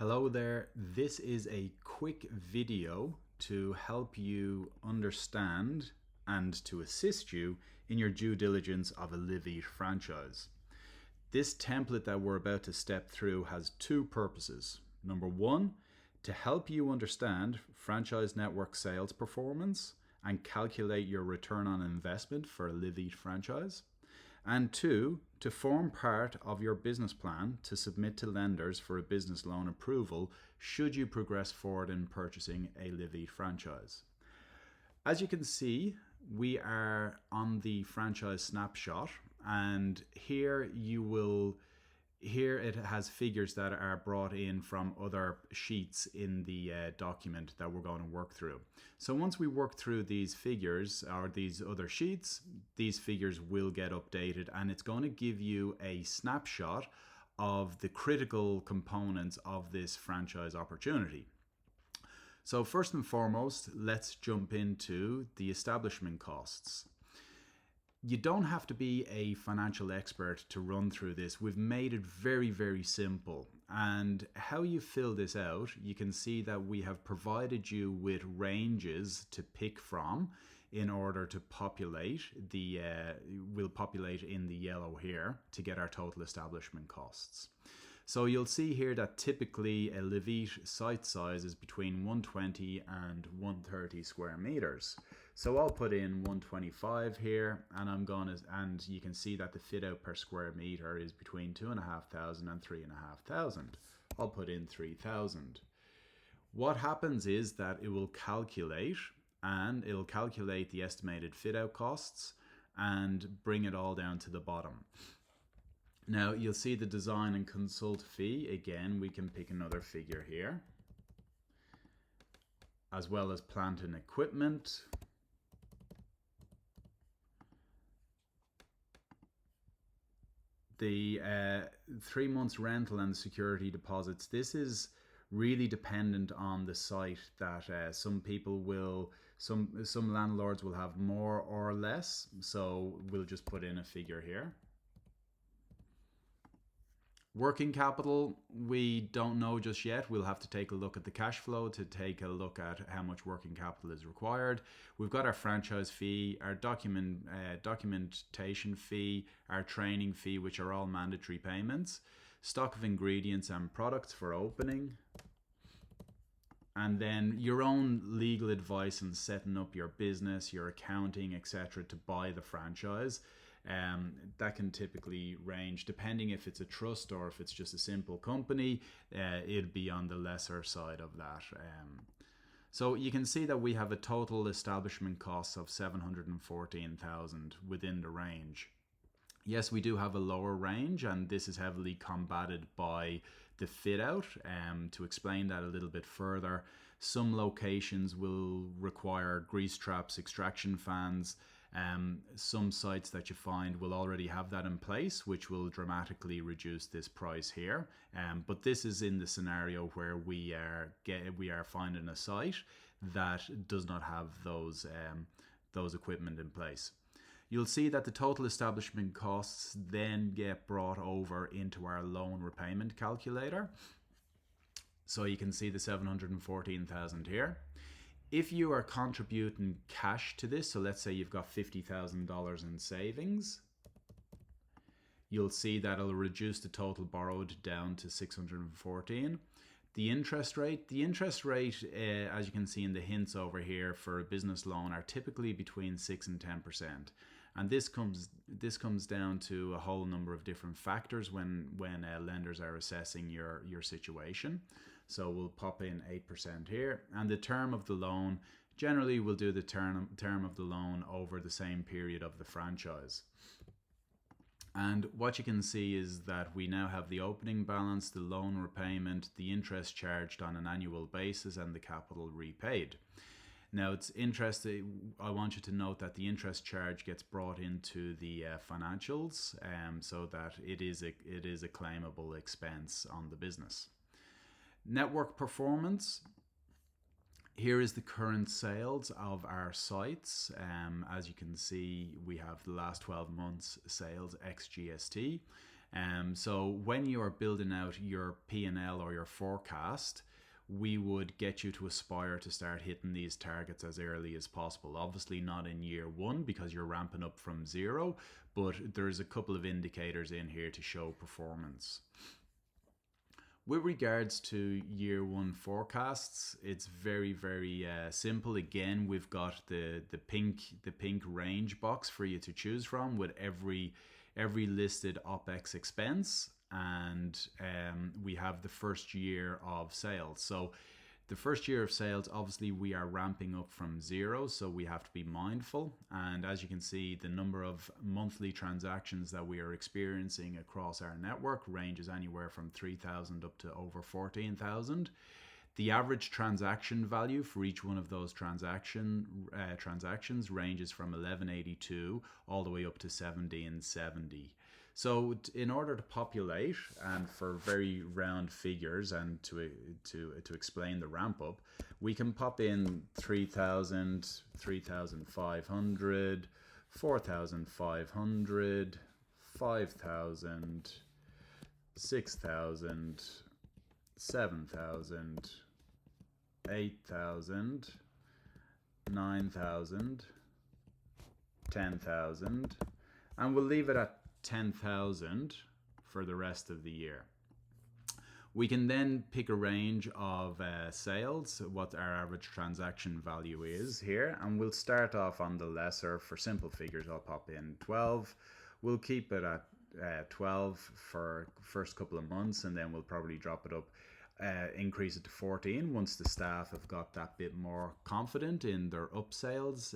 Hello there. This is a quick video to help you understand and to assist you in your due diligence of a Liv Eat franchise. This template that we're about to step through has two purposes. Number one, to help you understand franchise network sales performance and calculate your return on investment for a Liv Eat franchise. And two, to form part of your business plan to submit to lenders for a business loan approval should you progress forward in purchasing a Liv Eat franchise. As you can see, we are on the franchise snapshot, and here it has figures that are brought in from other sheets in the document that we're going to work through. So once we work through these figures or these other sheets, these figures will get updated, and it's going to give you a snapshot of the critical components of this franchise opportunity. So first and foremost, let's jump into the establishment costs. You don't have to be a financial expert to run through this. We've made it very, very simple. And how you fill this out, you can see that we have provided you with ranges to pick from in order to populate we'll populate in the yellow here to get our total establishment costs. So you'll see here that typically a Liv Eat site size is between 120 and 130 square meters. So I'll put in 125 here, and you can see that the fit out per square meter is between 2,500 and 3,500. I'll put in 3,000. What happens is that it will calculate the estimated fit out costs and bring it all down to the bottom. Now you'll see the design and consult fee. Again, we can pick another figure here, as well as plant and equipment. The 3 months rental and security deposits, this is really dependent on the site that some landlords will have more or less. So we'll just put in a figure here. Working capital, we don't know just yet. We'll have to take a look at the cash flow to take a look at how much working capital is required. We've got our franchise fee, our documentation fee, our training fee, which are all mandatory payments, stock of ingredients and products for opening, and then your own legal advice on setting up your business, your accounting, etc. to buy the franchise. That can typically range, depending if it's a trust or if it's just a simple company, it'd be on the lesser side of that. So you can see that we have a total establishment cost of 714,000 within the range. Yes, we do have a lower range, and this is heavily combated by the fit out. To explain that a little bit further, some locations will require grease traps, extraction fans. Some sites that you find will already have that in place, which will dramatically reduce this price here. But this is in the scenario where we are finding a site that does not have those equipment in place. You'll see that the total establishment costs then get brought over into our loan repayment calculator. So you can see the 714,000 here. If you are contributing cash to this, so let's say you've got $50,000 in savings, you'll see that it'll reduce the total borrowed down to 614. The interest rate, as you can see in the hints over here for a business loan, are typically between 6 and 10%. And this comes down to a whole number of different factors when lenders are assessing your situation. So we'll pop in 8% here, and the term of the loan, generally we'll do the term of the loan over the same period of the franchise. And what you can see is that we now have the opening balance, the loan repayment, the interest charged on an annual basis, and the capital repaid. Now it's interesting, I want you to note that the interest charge gets brought into the financials, so that it is a claimable expense on the business. Network performance. Here is the current sales of our sites. As you can see, we have the last 12 months sales ex GST. So when you are building out your P&L or your forecast, we would get you to aspire to start hitting these targets as early as possible. Obviously not in year one because you're ramping up from zero, but there's a couple of indicators in here to show performance. With regards to year one forecasts, it's very, very simple. Again, we've got the pink range box for you to choose from with every listed OPEX expense, and we have the first year of sales. So the first year of sales, obviously we are ramping up from zero, so we have to be mindful. And as you can see, the number of monthly transactions that we are experiencing across our network ranges anywhere from 3,000 up to over 14,000. The average transaction value for each one of those transactions ranges from 1182 all the way up to 1770. So in order to populate and for very round figures and to explain the ramp up, we can pop in 3,000, 3,500, 4,500, 5,000, 6,000, 7,000, 8,000, 9,000, 10,000, and we'll leave it at 10,000 for the rest of the year. We can then pick a range of sales, what our average transaction value is here, and we'll start off on the lesser. For simple figures, I'll pop in 12. We'll keep it at 12 for first couple of months, and then we'll probably drop it up, increase it to 14 once the staff have got that bit more confident in their upsales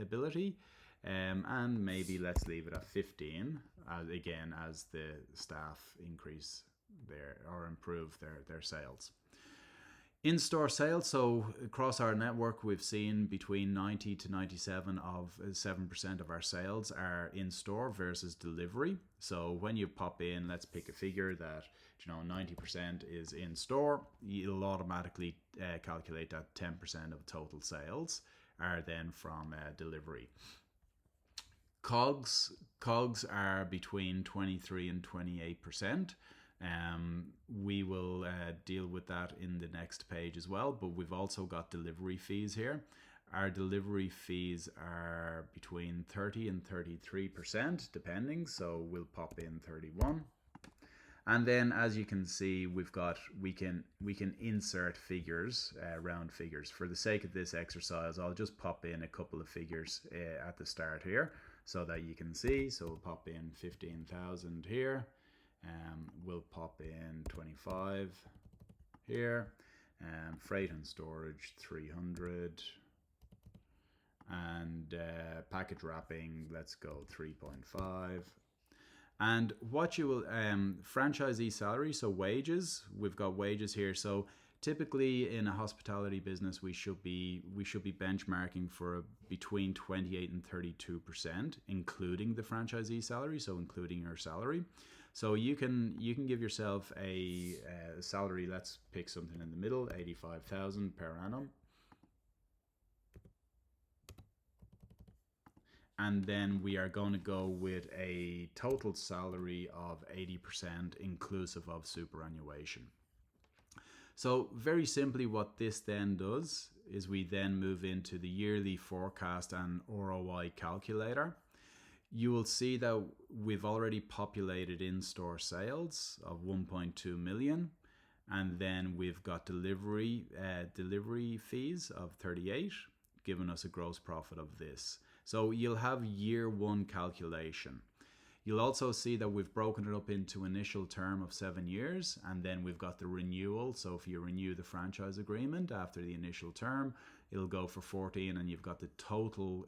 ability. And maybe let's leave it at 15 again as the staff increase or improve their sales. In-store sales, so across our network we've seen between 90 to 97% of our sales are in-store versus delivery. So when you pop in, let's pick a figure that 90% is in-store, it'll automatically calculate that 10% of total sales are then from delivery. COGS are between 23 and 28%. We will deal with that in the next page as well, but we've also got delivery fees here. Our delivery fees are between 30 and 33% depending, so we'll pop in 31. And then as you can see, we can insert figures, round figures. For the sake of this exercise, I'll just pop in a couple of figures at the start here so that you can see. So we'll pop in 15,000 here. We'll pop in 25 here. Freight and storage 300. And package wrapping, let's go 3.5. And what you will franchisee salary, so wages, we've got wages here. So typically in a hospitality business, we should be benchmarking for between 28 and 32%, including the franchisee salary, so including your salary. So you can give yourself a salary. Let's pick something in the middle, 85,000 per annum. And then we are going to go with a total salary of 80% inclusive of superannuation. So very simply what this then does is we then move into the yearly forecast and ROI calculator. You will see that we've already populated in-store sales of 1.2 million. And then we've got delivery fees of 38, giving us a gross profit of this. So you'll have year one calculation. You'll also see that we've broken it up into initial term of 7 years, and then we've got the renewal. So if you renew the franchise agreement after the initial term, it'll go for 14, and you've got the total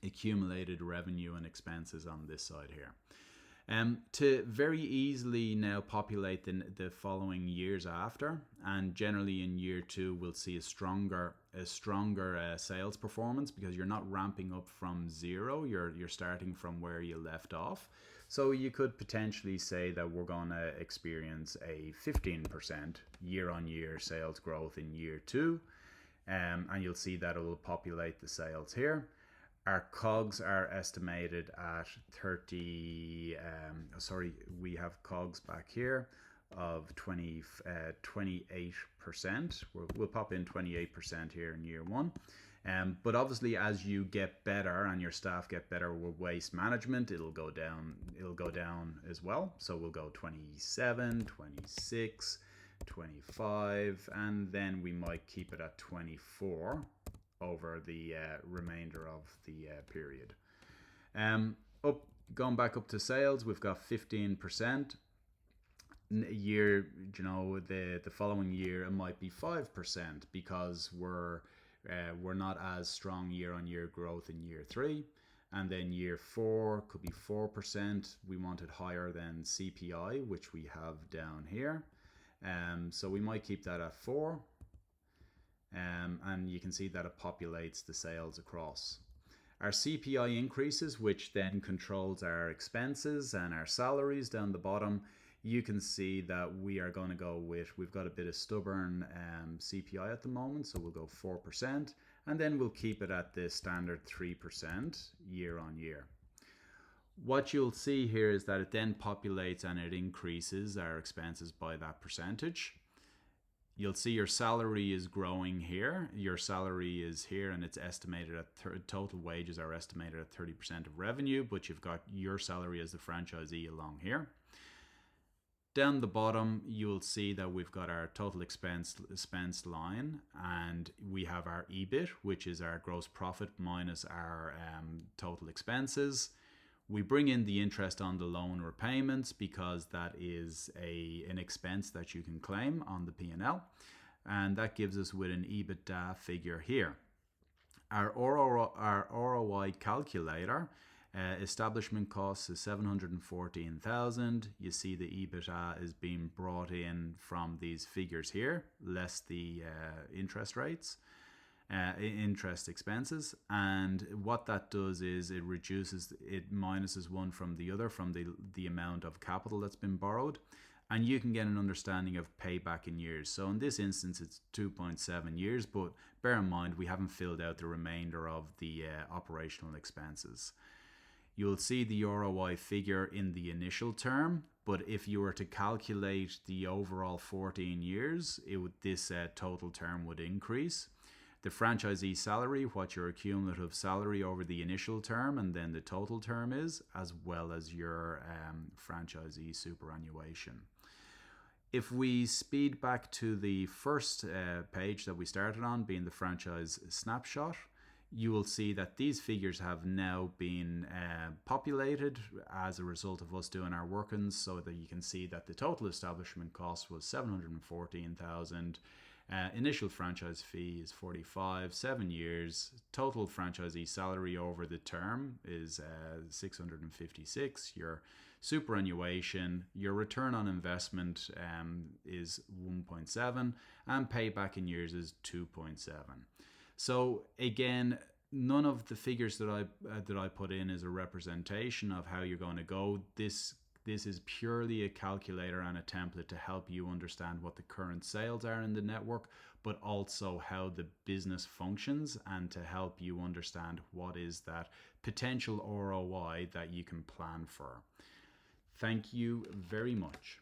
accumulated revenue and expenses on this side here. To very easily now populate the following years after, and generally in year 2 we'll see a stronger sales performance because you're not ramping up from zero, you're starting from where you left off. So you could potentially say that we're going to experience a 15% year-on-year sales growth in year 2, and you'll see that it will populate the sales here. Our COGS are estimated at 30, we have COGS back here of 28%. We'll pop in 28% here in year one. But obviously, as you get better and your staff get better with waste management, it'll go down as well. So we'll go 27, 26, 25, and then we might keep it at 24 over the remainder of the period. Going back up to sales, we've got 15%. Year, the following year it might be 5% because we're not as strong year-on-year growth in year 3, and then year 4 could be 4%. We want it higher than CPI, which we have down here, so we might keep that at 4. And you can see that it populates the sales across. Our CPI increases, which then controls our expenses and our salaries down the bottom. You can see that we are going to go with, we've got a bit of stubborn CPI at the moment, so we'll go 4%, and then we'll keep it at the standard 3% year on year. What you'll see here is that it then populates and it increases our expenses by that percentage. You'll see your salary is growing here. Your salary is here, and it's estimated at total wages are estimated at 30% of revenue, but you've got your salary as the franchisee along here. Down the bottom, you'll see that we've got our total expense line, and we have our EBIT, which is our gross profit minus our total expenses. We bring in the interest on the loan repayments because that is an expense that you can claim on the P&L, and that gives us with an EBITDA figure here. Our ROI calculator, establishment costs is 714,000. You see the EBITDA is being brought in from these figures here, less the interest rates. Interest expenses, and what that does is it minuses one from the other from the amount of capital that's been borrowed, and you can get an understanding of payback in years. So in this instance it's 2.7 years, but bear in mind we haven't filled out the remainder of the operational expenses. You'll see the ROI figure in the initial term, but if you were to calculate the overall 14 years, this total term would increase. The franchisee salary, what your cumulative salary over the initial term and then the total term is, as well as your franchisee superannuation. If we speed back to the first page that we started on, being the franchise snapshot, you will see that these figures have now been populated as a result of us doing our workings, so that you can see that the total establishment cost was 714,000. Initial franchise fee is 45, 7 years. Total franchisee salary over the term is 656. Your superannuation, your return on investment is 1.7, and payback in years is 2.7. So again, none of the figures that I put in is a representation of how you're going to go. This is purely a calculator and a template to help you understand what the current sales are in the network, but also how the business functions, and to help you understand what is that potential ROI that you can plan for. Thank you very much.